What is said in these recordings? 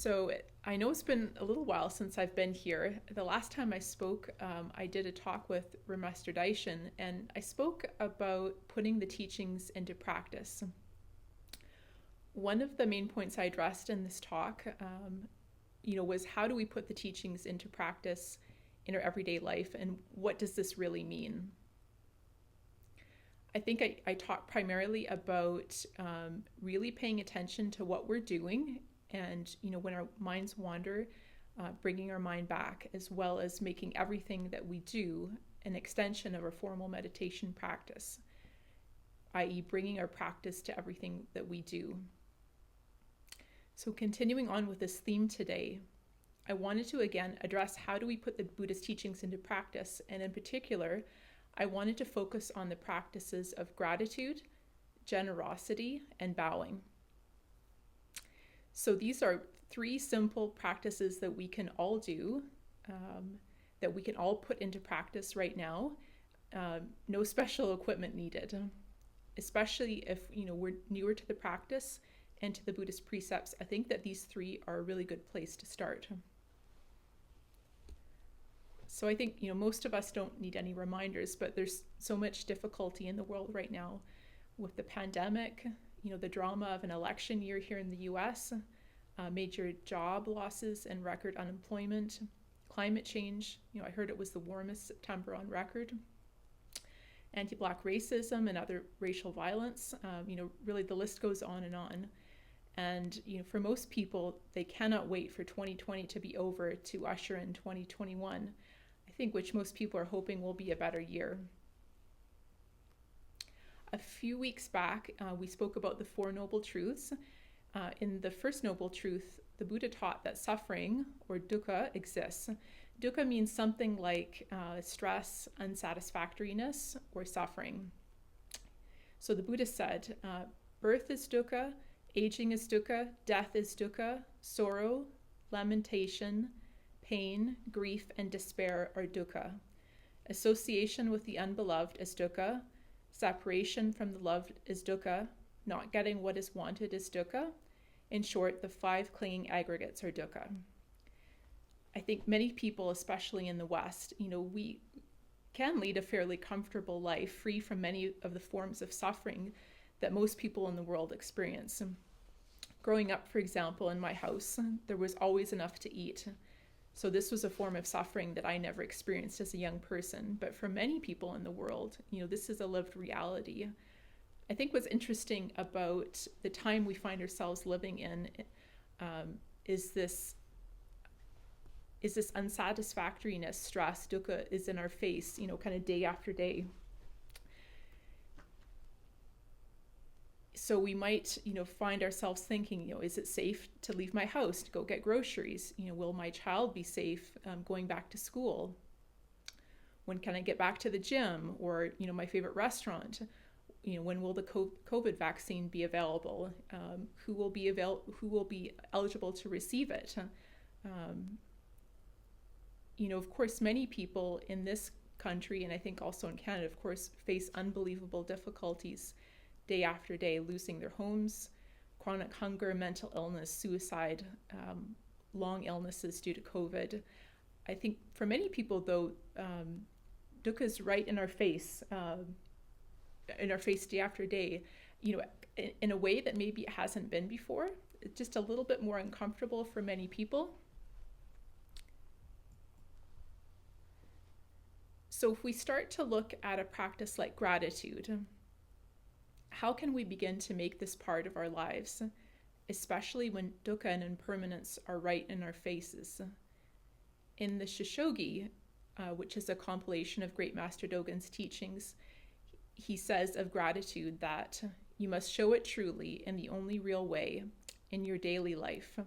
So I know it's been a little while since I've been here. The last time I spoke, I did a talk with Master Daishin, and I spoke about putting the teachings into practice. One of the main points I addressed in this talk, was how do we put the teachings into practice in our everyday life, and what does this really mean? I think I talked primarily about really paying attention to what we're doing, and when our minds wander, bringing our mind back, as well as making everything that we do an extension of our formal meditation practice, i.e. bringing our practice to everything that we do. So continuing on with this theme today, I wanted to again address how do we put the Buddhist teachings into practice, and in particular, I wanted to focus on the practices of gratitude, generosity, and bowing. So these are three simple practices that we can all do, that we can all put into practice right now. No special equipment needed, especially if we're newer to the practice and to the Buddhist precepts. I think that these three are a really good place to start. So I think most of us don't need any reminders, but there's so much difficulty in the world right now with the pandemic, the drama of an election year here in the US, major job losses and record unemployment, climate change. I heard it was the warmest September on record. Anti-Black racism and other racial violence. Really the list goes on and on. And for most people, they cannot wait for 2020 to be over to usher in 2021. I think which most people are hoping will be a better year. A few weeks back, we spoke about the Four Noble Truths. In the first Noble Truth, the Buddha taught that suffering, or dukkha, exists. Dukkha means something like stress, unsatisfactoriness, or suffering. So the Buddha said, birth is dukkha, aging is dukkha, death is dukkha, sorrow, lamentation, pain, grief, and despair are dukkha. Association with the unbeloved is dukkha. Separation from the loved is dukkha. Not getting what is wanted is dukkha. In short, the five clinging aggregates are dukkha. I think many people, especially in the West, we can lead a fairly comfortable life, free from many of the forms of suffering that most people in the world experience. Growing up, for example, in my house, there was always enough to eat. So this was a form of suffering that I never experienced as a young person. But for many people in the world, this is a lived reality. I think what's interesting about the time we find ourselves living in is this unsatisfactoriness, stress, dukkha is in our face, kind of day after day. So we might, find ourselves thinking, is it safe to leave my house to go get groceries? Will my child be safe going back to school? When can I get back to the gym or, my favorite restaurant? When will the COVID vaccine be available? Who will be eligible to receive it? Of course, many people in this country, and I think also in Canada, of course, face unbelievable difficulties day after day, losing their homes, chronic hunger, mental illness, suicide, long illnesses due to COVID. I think for many people, though, dukkha is right in our face day after day, in a way that maybe it hasn't been before. It's just a little bit more uncomfortable for many people. So if we start to look at a practice like gratitude, how can we begin to make this part of our lives, especially when dukkha and impermanence are right in our faces? In the Shishogi, which is a compilation of Great Master Dogen's teachings, he says of gratitude that you must show it truly in the only real way, in your daily life.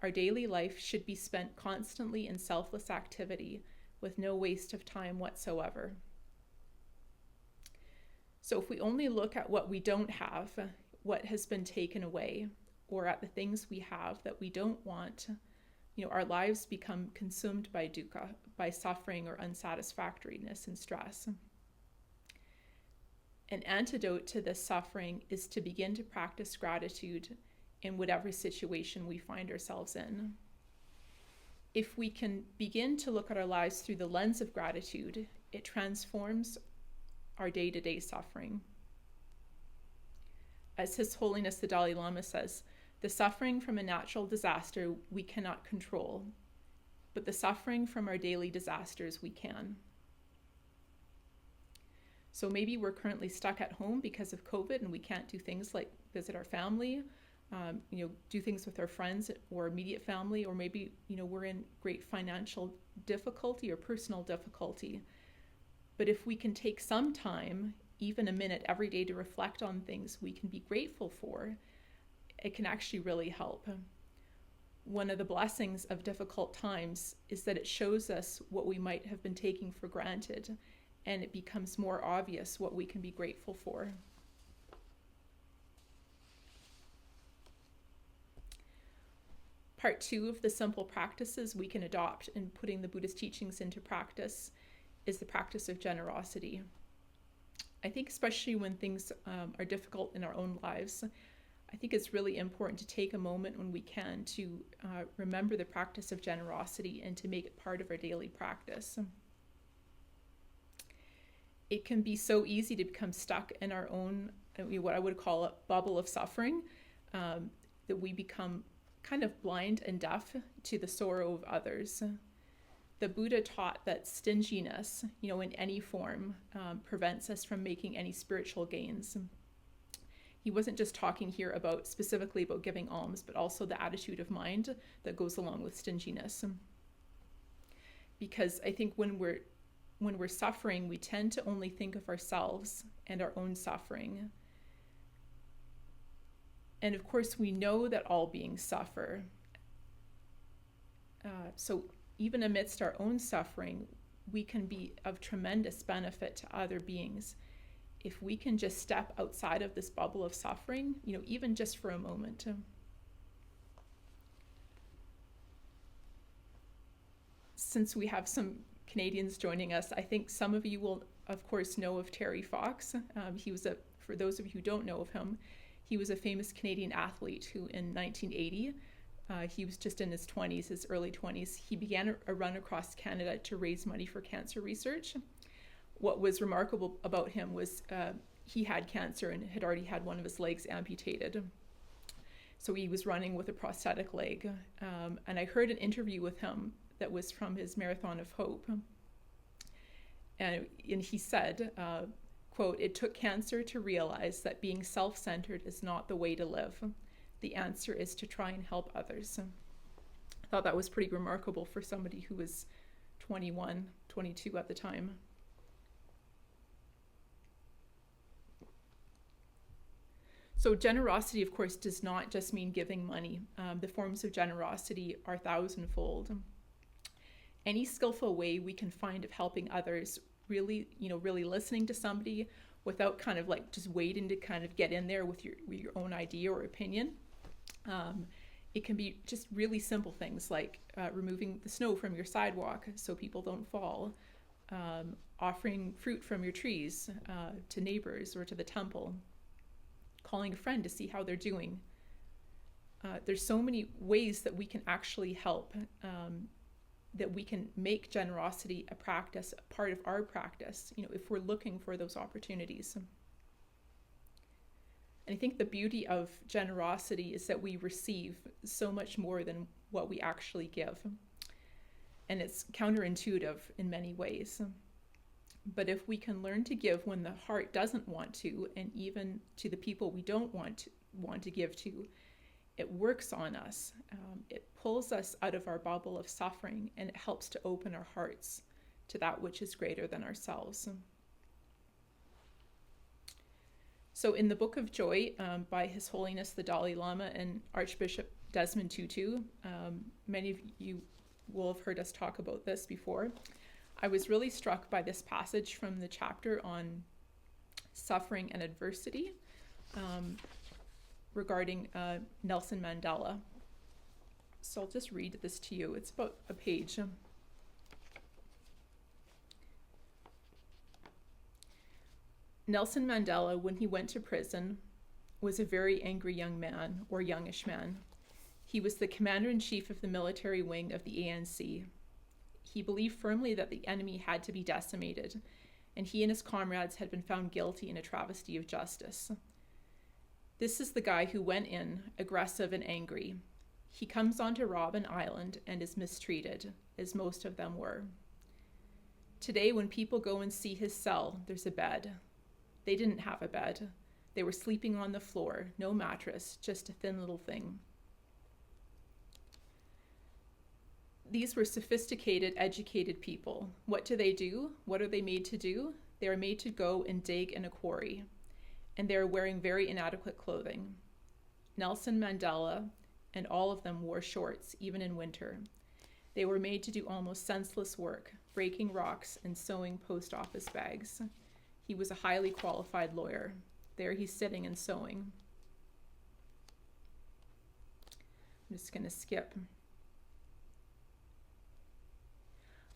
Our daily life should be spent constantly in selfless activity with no waste of time whatsoever. So if we only look at what we don't have, what has been taken away, or at the things we have that we don't want, our lives become consumed by dukkha, by suffering or unsatisfactoriness and stress. An antidote to this suffering is to begin to practice gratitude in whatever situation we find ourselves in. If we can begin to look at our lives through the lens of gratitude, it transforms our day-to-day suffering. As His Holiness the Dalai Lama says, the suffering from a natural disaster we cannot control, but the suffering from our daily disasters we can. So maybe we're currently stuck at home because of COVID and we can't do things like visit our family, do things with our friends or immediate family, or maybe, we're in great financial difficulty or personal difficulty. But if we can take some time, even a minute every day, to reflect on things we can be grateful for, it can actually really help. One of the blessings of difficult times is that it shows us what we might have been taking for granted, and it becomes more obvious what we can be grateful for. Part 2 of the simple practices we can adopt in putting the Buddhist teachings into practice is the practice of generosity. I think especially when things are difficult in our own lives, I think it's really important to take a moment when we can to remember the practice of generosity and to make it part of our daily practice. It can be so easy to become stuck in our own, what I would call a bubble of suffering, that we become kind of blind and deaf to the sorrow of others. The Buddha taught that stinginess, in any form, prevents us from making any spiritual gains. He wasn't just talking here specifically about giving alms, but also the attitude of mind that goes along with stinginess. Because I think when we're suffering, we tend to only think of ourselves and our own suffering. And of course, we know that all beings suffer. So even amidst our own suffering, we can be of tremendous benefit to other beings if we can just step outside of this bubble of suffering, even just for a moment. Since we have some Canadians joining us, I think some of you will, of course, know of Terry Fox. For those of you who don't know of him, he was a famous Canadian athlete who in 1980, he was just in his early 20s, he began a run across Canada to raise money for cancer research. What was remarkable about him was he had cancer and had already had one of his legs amputated. So he was running with a prosthetic leg. And I heard an interview with him that was from his Marathon of Hope. And he said, quote, "It took cancer to realize that being self-centered is not the way to live. The answer is to try and help others." I thought that was pretty remarkable for somebody who was 21, 22 at the time. So generosity, of course, does not just mean giving money. The forms of generosity are thousandfold. Any skillful way we can find of helping others, really listening to somebody without kind of like just waiting to kind of get in there with your own idea or opinion. It can be just really simple things like removing the snow from your sidewalk so people don't fall, offering fruit from your trees to neighbors or to the temple, calling a friend to see how they're doing. There's so many ways that we can actually help, that we can make generosity a practice, a part of our practice, if we're looking for those opportunities. And I think the beauty of generosity is that we receive so much more than what we actually give. And it's counterintuitive in many ways. But if we can learn to give when the heart doesn't want to, and even to the people we don't want to give to, it works on us. It pulls us out of our bubble of suffering, and it helps to open our hearts to that which is greater than ourselves. So in the Book of Joy by His Holiness the Dalai Lama and Archbishop Desmond Tutu, many of you will have heard us talk about this before. I was really struck by this passage from the chapter on suffering and adversity regarding Nelson Mandela. So I'll just read this to you. It's about a page. Nelson Mandela, when he went to prison, was a very angry young man, or youngish man. He was the commander-in-chief of the military wing of the ANC. He believed firmly that the enemy had to be decimated, and he and his comrades had been found guilty in a travesty of justice. This is the guy who went in, aggressive and angry. He comes onto Robben Island and is mistreated, as most of them were. Today, when people go and see his cell, there's a bed. They didn't have a bed. They were sleeping on the floor, no mattress, just a thin little thing. These were sophisticated, educated people. What do? What are they made to do? They are made to go and dig in a quarry, and they are wearing very inadequate clothing. Nelson Mandela and all of them wore shorts, even in winter. They were made to do almost senseless work, breaking rocks and sewing post office bags. He was a highly qualified lawyer. There he's sitting and sewing. I'm just going to skip.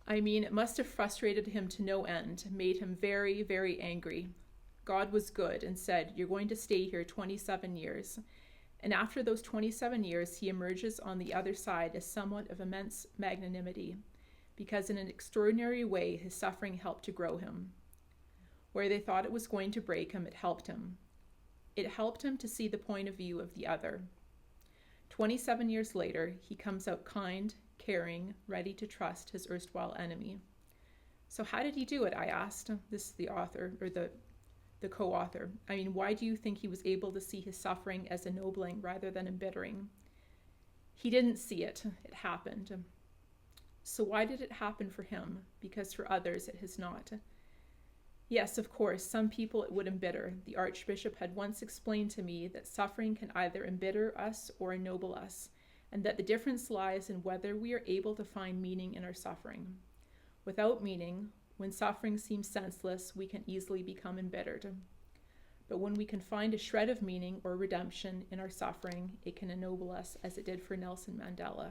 I mean, it must have frustrated him to no end, made him very, very angry. God was good and said, "You're going to stay here 27 years. And after those 27 years, he emerges on the other side as someone of immense magnanimity, because in an extraordinary way, his suffering helped to grow him. Where they thought it was going to break him, it helped him. It helped him to see the point of view of the other. 27 years later, he comes out kind, caring, ready to trust his erstwhile enemy." So how did he do it, I asked. This is the author, or the co-author. I mean, why do you think he was able to see his suffering as ennobling rather than embittering? He didn't see it. It happened. So why did it happen for him? Because for others it has not. Yes, of course, some people it would embitter. The Archbishop had once explained to me that suffering can either embitter us or ennoble us, and that the difference lies in whether we are able to find meaning in our suffering. Without meaning, when suffering seems senseless, we can easily become embittered. But when we can find a shred of meaning or redemption in our suffering, it can ennoble us as it did for Nelson Mandela.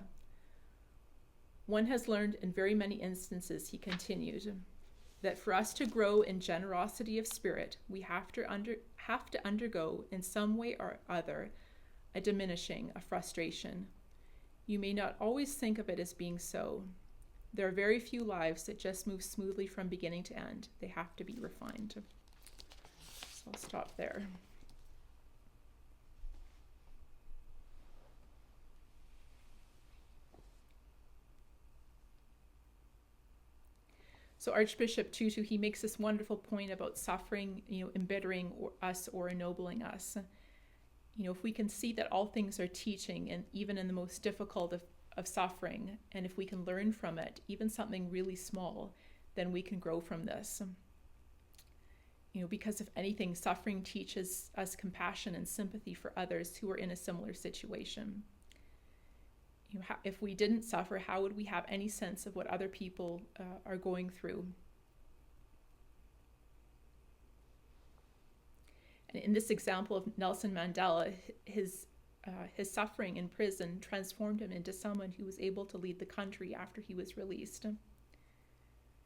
One has learned in very many instances, he continued, that for us to grow in generosity of spirit, we have to undergo in some way or other a diminishing, a frustration. You may not always think of it as being so. There are very few lives that just move smoothly from beginning to end. They have to be refined. So I'll stop there. So Archbishop Tutu, he makes this wonderful point about suffering, embittering us or ennobling us. If we can see that all things are teaching, and even in the most difficult of suffering, and if we can learn from it, even something really small, then we can grow from this. Because if anything, suffering teaches us compassion and sympathy for others who are in a similar situation. If we didn't suffer, how would we have any sense of what other people are going through? And in this example of Nelson Mandela, his suffering in prison transformed him into someone who was able to lead the country after he was released.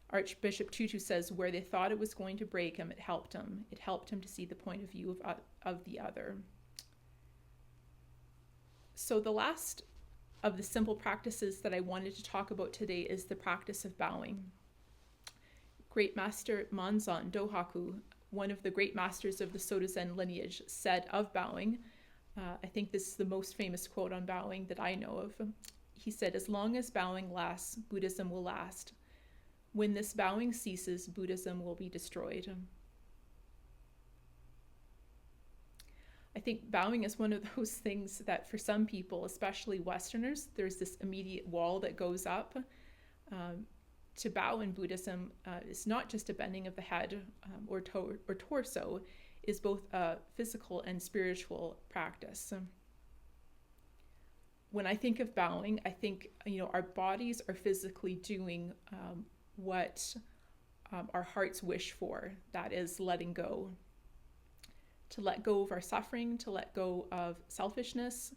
Archbishop Tutu says, where they thought it was going to break him, it helped him. It helped him to see the point of view of the other. So the last of the simple practices that I wanted to talk about today is the practice of bowing. Great Master Manzan Dohaku, one of the great masters of the Soto Zen lineage, said of bowing, I think this is the most famous quote on bowing that I know of. He said, "As long as bowing lasts, Buddhism will last. When this bowing ceases, Buddhism will be destroyed." I think bowing is one of those things that for some people, especially Westerners, there's this immediate wall that goes up. To bow in Buddhism is not just a bending of the head or torso, is both a physical and spiritual practice. When I think of bowing, I think our bodies are physically doing what our hearts wish for, that is letting go. To let go of our suffering, to let go of selfishness,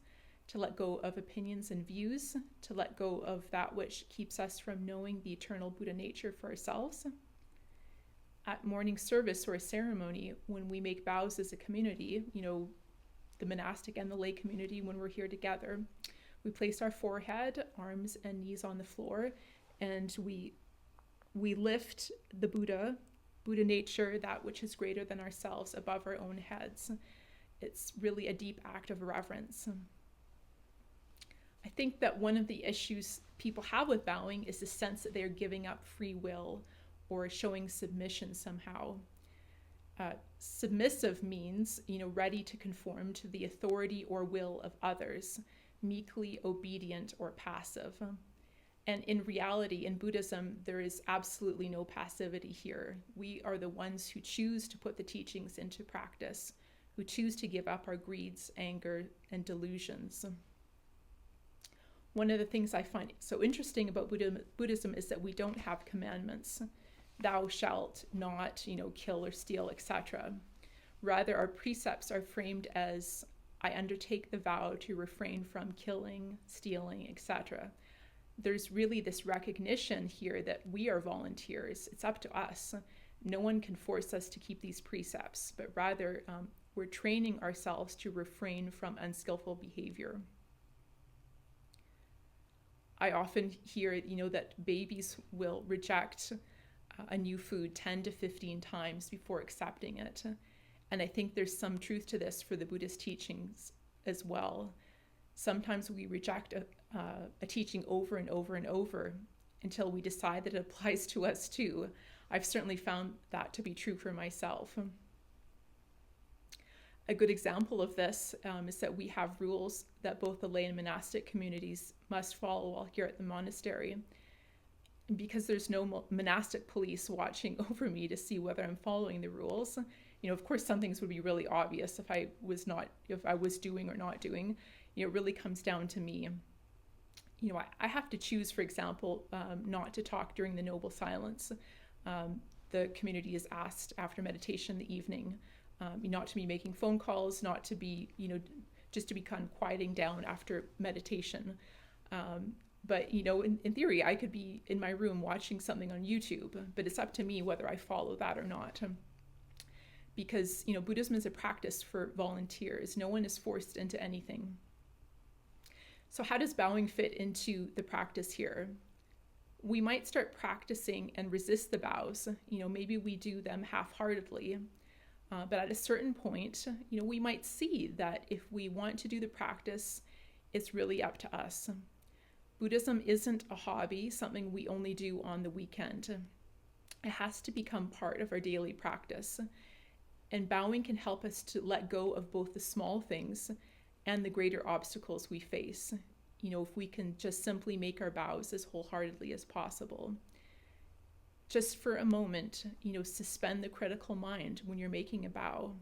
to let go of opinions and views, to let go of that which keeps us from knowing the eternal Buddha nature for ourselves. At morning service or a ceremony, when we make bows as a community, the monastic and the lay community when we're here together. We place our forehead, arms and knees on the floor, and we lift the Buddha nature, that which is greater than ourselves, above our own heads. It's really a deep act of reverence. I think that one of the issues people have with bowing is the sense that they're giving up free will or showing submission somehow. Submissive means, ready to conform to the authority or will of others, meekly obedient or passive. And in reality, in Buddhism, there is absolutely no passivity here. We are the ones who choose to put the teachings into practice, who choose to give up our greeds, anger, and delusions. One of the things I find so interesting about Buddhism is that we don't have commandments. Thou shalt not, kill or steal, etc. Rather, our precepts are framed as, I undertake the vow to refrain from killing, stealing, etc. There's really this recognition here that we are volunteers. It's up to us. No one can force us to keep these precepts, but rather we're training ourselves to refrain from unskillful behavior. I often hear, that babies will reject a new food 10 to 15 times before accepting it. And I think there's some truth to this for the Buddhist teachings as well. Sometimes we reject a teaching over and over and over until we decide that it applies to us too. I've certainly found that to be true for myself. A good example of this is that we have rules that both the lay and monastic communities must follow while here at the monastery. And because there's no monastic police watching over me to see whether I'm following the rules, of course some things would be really obvious if I was doing or not doing. It really comes down to me. I have to choose, for example, not to talk during the noble silence. The community is asked after meditation in the evening, not to be making phone calls, not to be, just to be kind of quieting down after meditation. But, in theory, I could be in my room watching something on YouTube, but it's up to me whether I follow that or not. Because, Buddhism is a practice for volunteers. No one is forced into anything. So how does bowing fit into the practice here? We might start practicing and resist the bows. Maybe we do them half-heartedly. But at a certain point, we might see that if we want to do the practice, it's really up to us. Buddhism isn't a hobby, something we only do on the weekend. It has to become part of our daily practice. And bowing can help us to let go of both the small things and the greater obstacles we face. If we can just simply make our bows as wholeheartedly as possible. Just for a moment, suspend the critical mind when you're making a bow.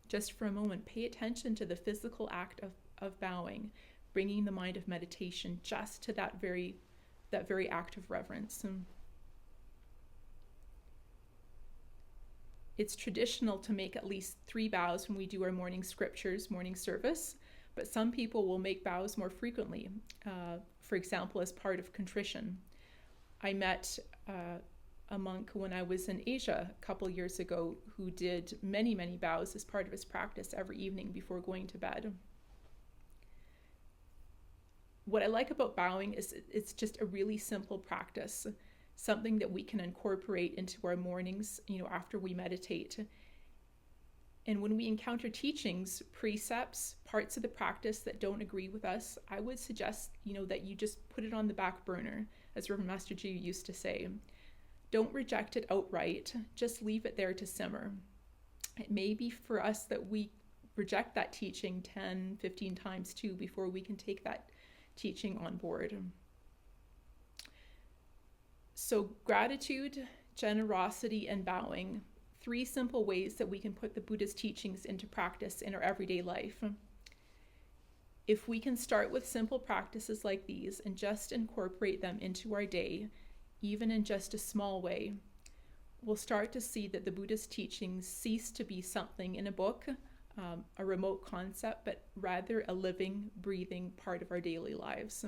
Just for a moment, pay attention to the physical act of bowing, bringing the mind of meditation just to that very act of reverence. It's traditional to make at least 3 bows when we do our morning scriptures, morning service, but some people will make bows more frequently, for example, as part of contrition. I met a monk when I was in Asia a couple years ago who did many, many bows as part of his practice every evening before going to bed. What I like about bowing is it's just a really simple practice, something that we can incorporate into our mornings, after we meditate. And when we encounter teachings, precepts, parts of the practice that don't agree with us, I would suggest, that you just put it on the back burner, as Reverend Master G used to say. Don't reject it outright, just leave it there to simmer. It may be for us that we reject that teaching 10, 15 times too before we can take that teaching on board. So gratitude, generosity, and bowing, 3 simple ways that we can put the Buddha's teachings into practice in our everyday life. If we can start with simple practices like these and just incorporate them into our day, even in just a small way, we'll start to see that the Buddha's teachings cease to be something in a book, a remote concept, but rather a living, breathing part of our daily lives.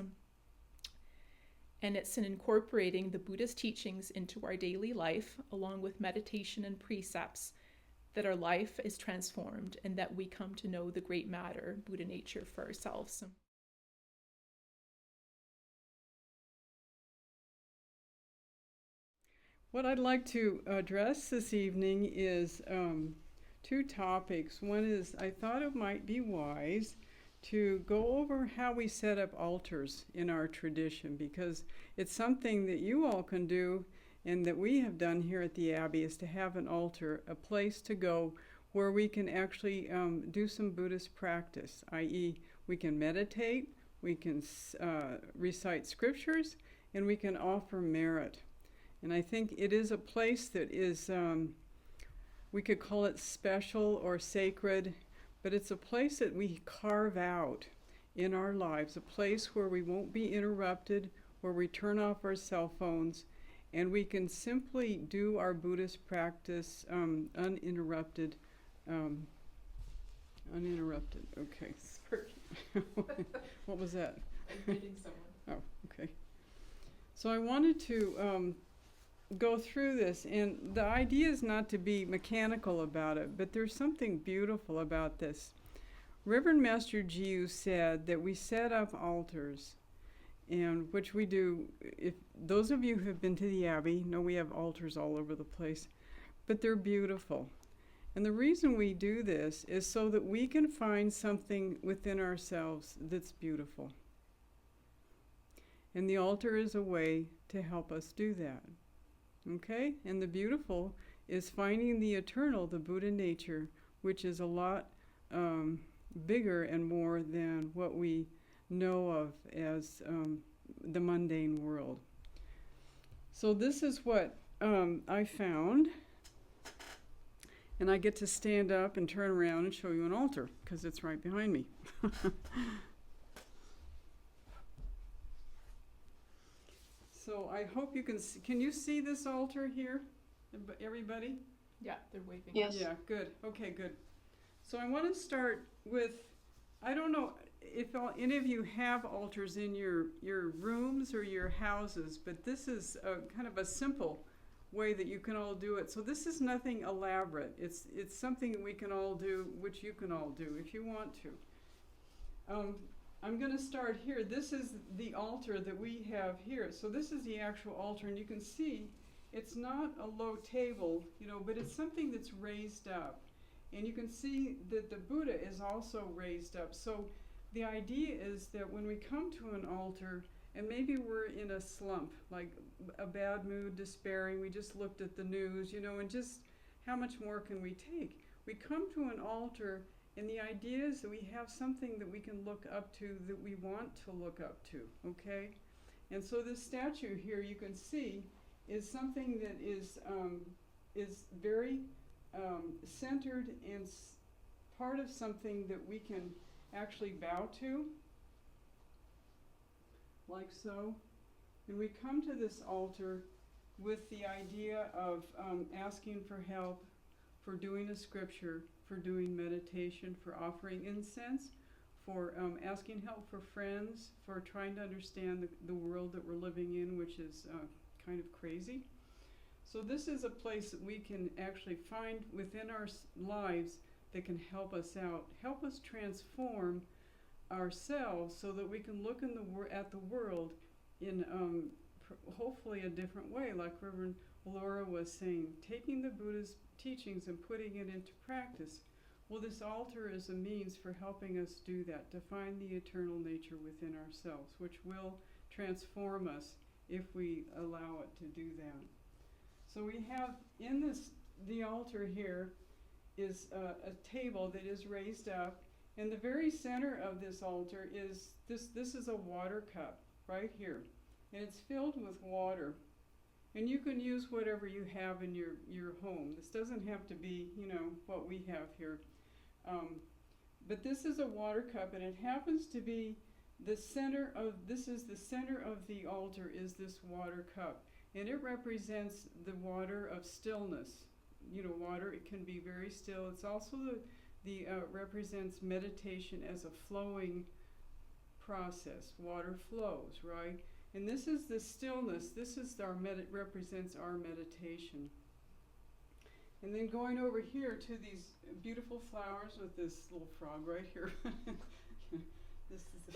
And it's in incorporating the Buddha's teachings into our daily life, along with meditation and precepts, that our life is transformed and that we come to know the great matter, Buddha nature, for ourselves. What I'd like to address this evening is two topics. One is, I thought it might be wise to go over how we set up altars in our tradition, because it's something that you all can do and that we have done here at the Abbey, is to have an altar, a place to go where we can actually do some Buddhist practice, i.e. we can meditate, we can recite scriptures, and we can offer merit. And I think it is a place that is, we could call it special or sacred, but it's a place that we carve out in our lives, a place where we won't be interrupted, where we turn off our cell phones, and we can simply do our Buddhist practice uninterrupted. Uninterrupted, okay. Sorry. What was that? I'm reading someone. Oh, okay. So I wanted to go through this, and the idea is not to be mechanical about it, but there's something beautiful about this. Reverend Master Jiu said that we set up altars, and which we do. If those of you who have been to the Abbey know, we have altars all over the place, but they're beautiful. And the reason we do this is so that we can find something within ourselves that's beautiful. And the altar is a way to help us do that. Okay? And the beautiful is finding the eternal, the Buddha nature, which is a lot bigger and more than what we know of as the mundane world. So this is what I found. And I get to stand up and turn around and show you an altar, because it's right behind me. So I hope you can see. Can you see this altar here, everybody? Yeah, they're waving. Yes. Yeah, good. Okay, good. So I want to start with, I don't know if any of you have altars in your rooms or your houses, but this is kind of a simple way that you can all do it. So this is nothing elaborate. It's something that we can all do, which you can all do if you want to. I'm going to start here. This is the altar that we have here. So this is the actual altar, and you can see it's not a low table, but it's something that's raised up. And you can see that the Buddha is also raised up. So the idea is that when we come to an altar, and maybe we're in a slump, like a bad mood, despairing, we just looked at the news, and just how much more can we take? We come to an altar, and the idea is that we have something that we can look up to, that we want to look up to, okay? And so this statue here, you can see, is something that is very centered and part of something that we can actually bow to, like so. And we come to this altar with the idea of asking for help, for doing a scripture, for doing meditation, for offering incense, for asking help for friends, for trying to understand the world that we're living in, which is kind of crazy. So this is a place that we can actually find within our lives that can help us out, help us transform ourselves so that we can look at the world in hopefully a different way, like Reverend Valora was saying, taking the Buddha's teachings and putting it into practice. Well, this altar is a means for helping us do that, to find the eternal nature within ourselves, which will transform us if we allow it to do that. So we have in the altar here is a table that is raised up, and the very center of this altar is this is a water cup right here, and it's filled with water. And you can use whatever you have in your home. This doesn't have to be, what we have here. But this is a water cup, and it happens to be the center of the altar is this water cup. And it represents the water of stillness. Water, it can be very still. It's also represents meditation as a flowing process. Water flows, right? And this is the stillness. This is represents our meditation. And then going over here to these beautiful flowers with this little frog right here. This is,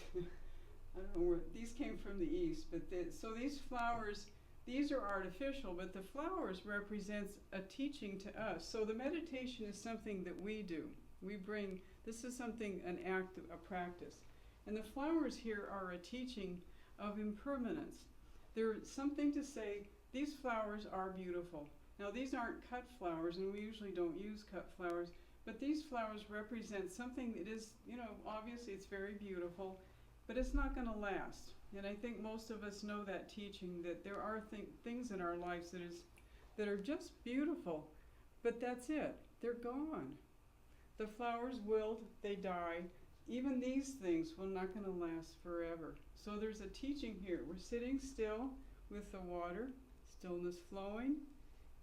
I don't know where, these came from the east, but so these flowers, these are artificial, but the flowers represents a teaching to us. So the meditation is something that we do. We bring, this is something, an act, a practice. And the flowers here are a teaching of impermanence. There's something to say, these flowers are beautiful. Now these aren't cut flowers, and we usually don't use cut flowers, but these flowers represent something that is, obviously it's very beautiful, but it's not going to last. And I think most of us know that teaching, that there are things in our lives that are just beautiful, but that's it. They're gone. The flowers wilt, they die. Even these things are not going to last forever. So there's a teaching here. We're sitting still with the water, stillness flowing,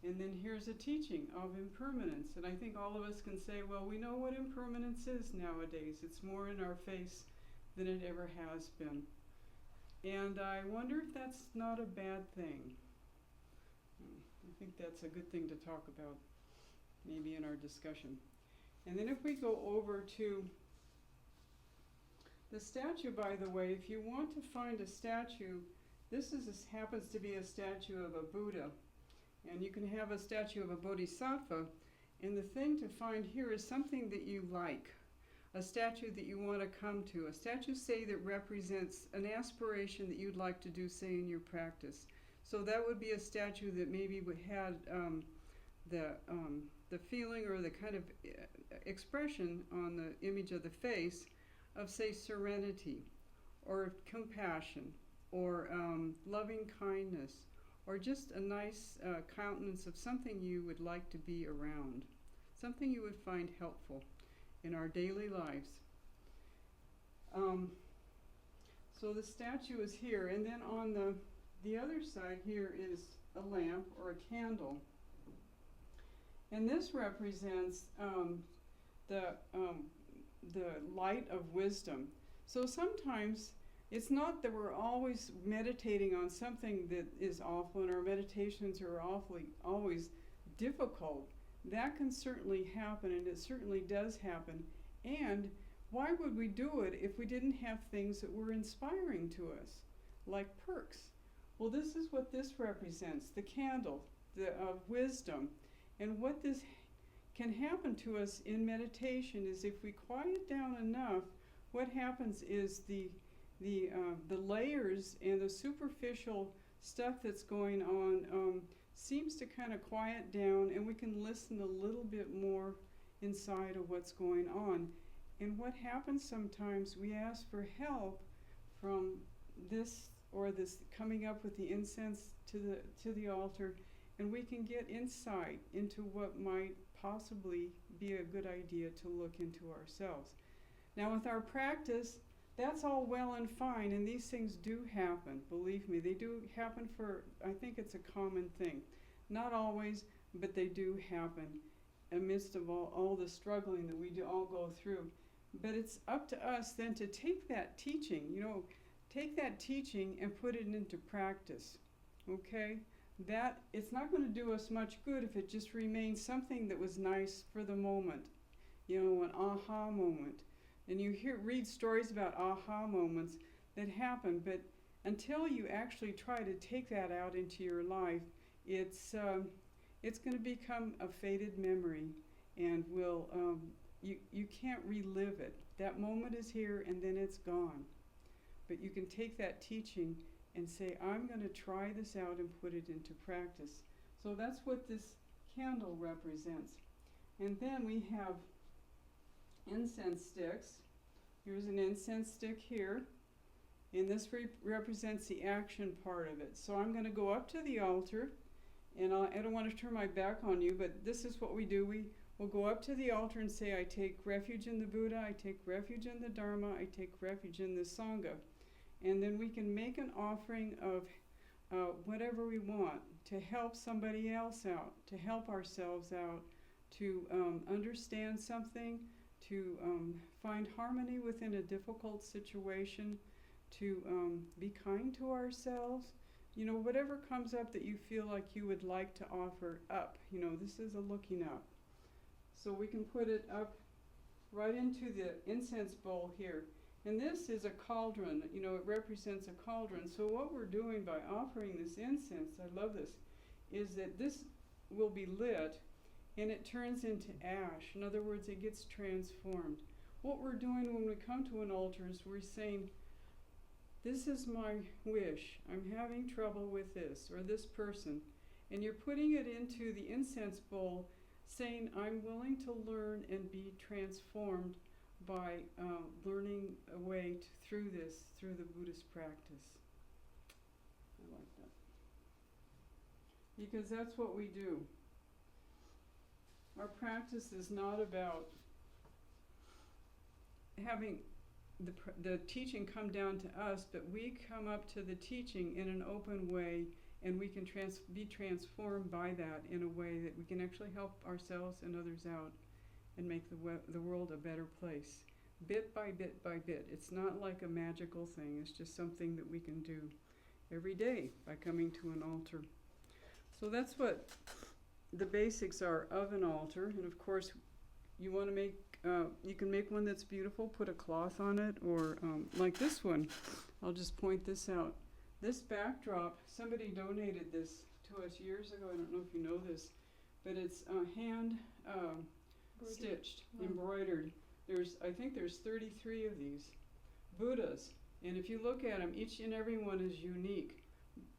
and then here's a teaching of impermanence. And I think all of us can say, well, we know what impermanence is nowadays. It's more in our face than it ever has been. And I wonder if that's not a bad thing. I think that's a good thing to talk about, maybe in our discussion. And then if we go over to the statue, by the way, if you want to find a statue, this happens to be a statue of a Buddha. And you can have a statue of a Bodhisattva. And the thing to find here is something that you like, a statue that you want to come to, a statue, say, that represents an aspiration that you'd like to do, say, in your practice. So that would be a statue that maybe had the feeling or the kind of expression on the image of the face of, say, serenity or compassion or loving kindness, or just a nice countenance of something you would like to be around, something you would find helpful in our daily lives. So the statue is here, and then on the other side here is a lamp or a candle. And this represents the light of wisdom. So sometimes it's not that we're always meditating on something that is awful, and our meditations are always difficult. That can certainly happen, and it certainly does happen. And why would we do it if we didn't have things that were inspiring to us, like perks? Well, this is what this represents, the candle of wisdom. And what this can happen to us in meditation is, if we quiet down enough, what happens is the layers and the superficial stuff that's going on seems to kind of quiet down, and we can listen a little bit more inside of what's going on. And what happens sometimes, we ask for help from this or this, coming up with the incense to the altar, and we can get insight into what might possibly be a good idea to look into ourselves. Now with our practice, that's all well and fine, and these things do happen. Believe me, they do happen I think it's a common thing. Not always, but they do happen amidst of all the struggling that we do all go through. But it's up to us then to take that teaching, take that teaching and put it into practice, okay? That, it's not going to do us much good if it just remains something that was nice for the moment, an aha moment. And you read stories about aha moments that happen, but until you actually try to take that out into your life, it's going to become a faded memory, and you can't relive it. That moment is here and then it's gone. But you can take that teaching and say, I'm going to try this out and put it into practice. So that's what this candle represents. And then we have incense sticks. Here's an incense stick here, and this represents the action part of it. So I'm going to go up to the altar, and I don't want to turn my back on you, but this is what we do. We'll go up to the altar and say, I take refuge in the Buddha, I take refuge in the Dharma, I take refuge in the Sangha. And then we can make an offering of whatever we want to help somebody else out, to help ourselves out, to understand something, to find harmony within a difficult situation, to be kind to ourselves, whatever comes up that you feel like you would like to offer up. This is a looking up. So we can put it up right into the incense bowl here. And this is a cauldron, it represents a cauldron. So what we're doing by offering this incense, I love this, is that this will be lit and it turns into ash. In other words, it gets transformed. What we're doing when we come to an altar is we're saying, this is my wish. I'm having trouble with this or this person. And you're putting it into the incense bowl saying, I'm willing to learn and be transformed by learning a way through the Buddhist practice. I like that. Because that's what we do. Our practice is not about having the teaching come down to us, but we come up to the teaching in an open way, and we can be transformed by that in a way that we can actually help ourselves and others out and make the world a better place, bit by bit by bit. It's not like a magical thing. It's just something that we can do every day by coming to an altar. So that's what the basics are of an altar. And of course, you want to make, you can make one that's beautiful, put a cloth on it, or like this one. I'll just point this out. This backdrop, somebody donated this to us years ago. I don't know if you know this, but it's hand stitched, embroidered. I think there's 33 of these Buddhas, and if you look at them, each and every one is unique.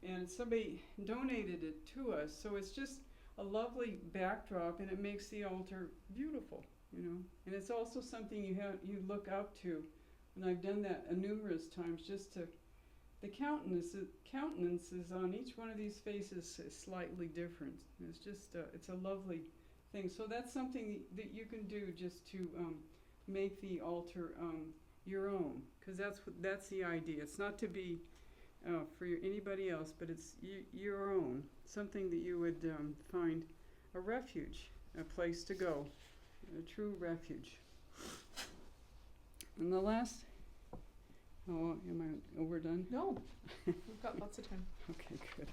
And somebody donated it to us, so it's just a lovely backdrop, and it makes the altar beautiful, And it's also something you look up to, and I've done that numerous times. Just to the countenances on each one of these faces is slightly different. It's just it's a lovely thing. So that's something that you can do just to make the altar your own, because that's the idea. It's not to be for anybody else, but it's your own, something that you would find a refuge, a place to go, a true refuge. And the last, am I overdone? No, we've got lots of time. Okay, good.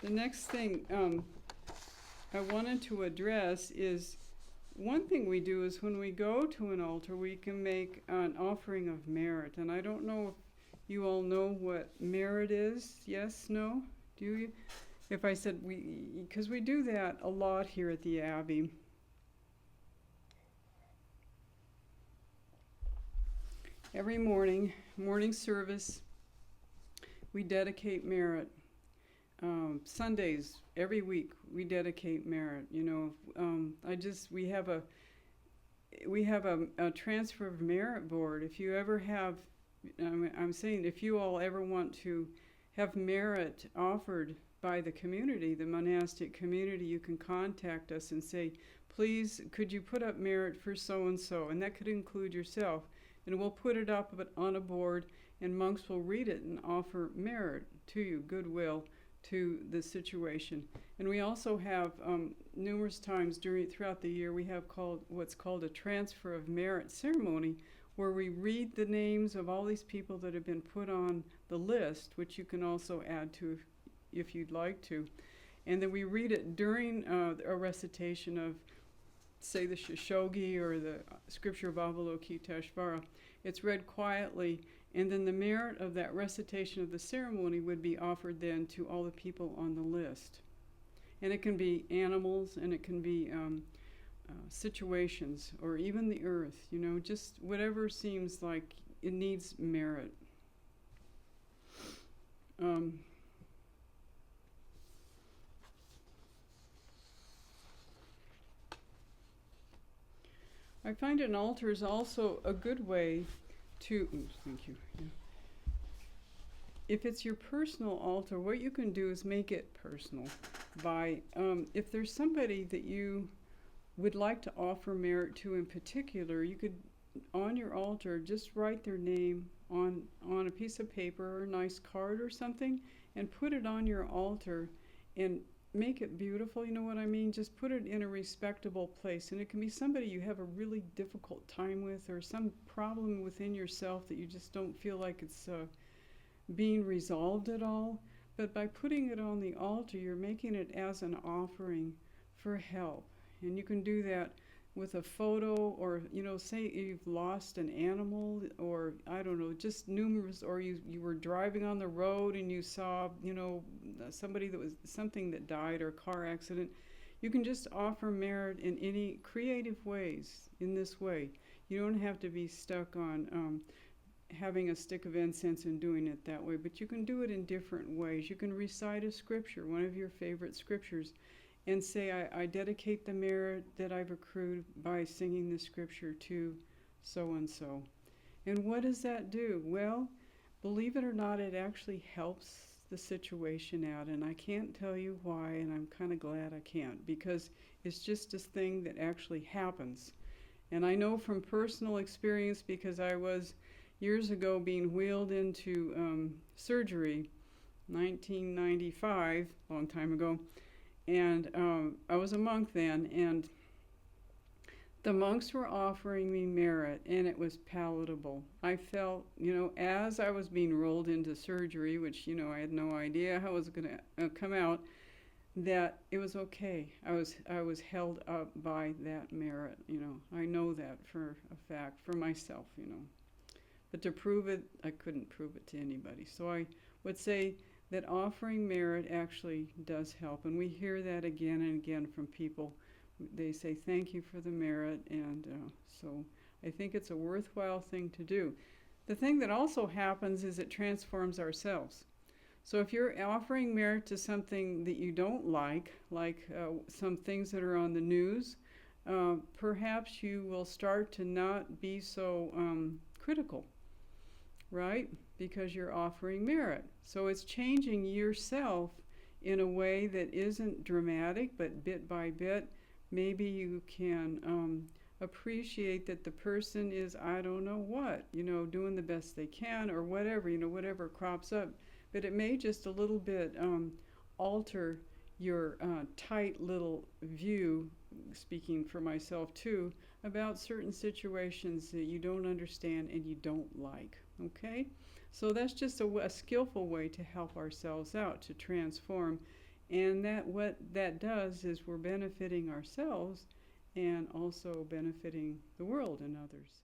The next thing I wanted to address is, one thing we do is when we go to an altar, we can make an offering of merit. And I don't know if you all know what merit is. Yes, no? Do you? If I said because we do that a lot here at the Abbey. Every morning service, we dedicate merit. Sundays, every week, we dedicate merit. We have a transfer of merit board. If you ever have, I'm saying, if you all ever want to have merit offered by the community, the monastic community, you can contact us and say, please, could you put up merit for so-and-so? And that could include yourself. And we'll put it up on a board, and monks will read it and offer merit to you, goodwill to the situation. And we also have numerous times throughout the year, we have what's called a transfer of merit ceremony, where we read the names of all these people that have been put on the list, which you can also add to if you'd like to. And then we read it during a recitation of, say, the Shoshogi or the scripture of Avalokiteshvara. It's read quietly, and then the merit of that recitation of the ceremony would be offered then to all the people on the list. And it can be animals, and it can be situations, or even the earth, just whatever seems like it needs merit. I find an altar is also a good way to, thank you. Yeah. If it's your personal altar, what you can do is make it personal by, if there's somebody that you would like to offer merit to in particular, you could, on your altar, just write their name on a piece of paper or a nice card or something, and put it on your altar and make it beautiful, you know what I mean? Just put it in a respectable place. And it can be somebody you have a really difficult time with, or some problem within yourself that you just don't feel like it's being resolved at all. But by putting it on the altar, you're making it as an offering for help. And you can do that with a photo, or, say you've lost an animal, or, I don't know, just numerous, or you were driving on the road and you saw, somebody that was something that died, or a car accident. You can just offer merit in any creative ways in this way. You don't have to be stuck on having a stick of incense and doing it that way, but you can do it in different ways. You can recite a scripture, one of your favorite scriptures, and say, I dedicate the merit that I've accrued by singing the scripture to so-and-so. And what does that do? Well, believe it or not, it actually helps the situation out, and I can't tell you why, and I'm kind of glad I can't, because it's just this thing that actually happens. And I know from personal experience, because I was years ago being wheeled into surgery, 1995, a long time ago, and I was a monk then, and the monks were offering me merit, and it was palatable. I felt, as I was being rolled into surgery, which, I had no idea how it was going to come out, that it was okay. I was held up by that merit, I know that for a fact, for myself, But to prove it, I couldn't prove it to anybody. So I would say that offering merit actually does help. And we hear that again and again from people. They say, thank you for the merit. And so I think it's a worthwhile thing to do. The thing that also happens is it transforms ourselves. So if you're offering merit to something that you don't like some things that are on the news, perhaps you will start to not be so critical, right? Because you're offering merit. So it's changing yourself in a way that isn't dramatic, but bit by bit, maybe you can appreciate that the person is, I don't know what, doing the best they can, or whatever, whatever crops up. But it may just a little bit alter your tight little view, speaking for myself too, about certain situations that you don't understand and you don't like, okay? So that's just a skillful way to help ourselves out, to transform. And what that does is we're benefiting ourselves and also benefiting the world and others.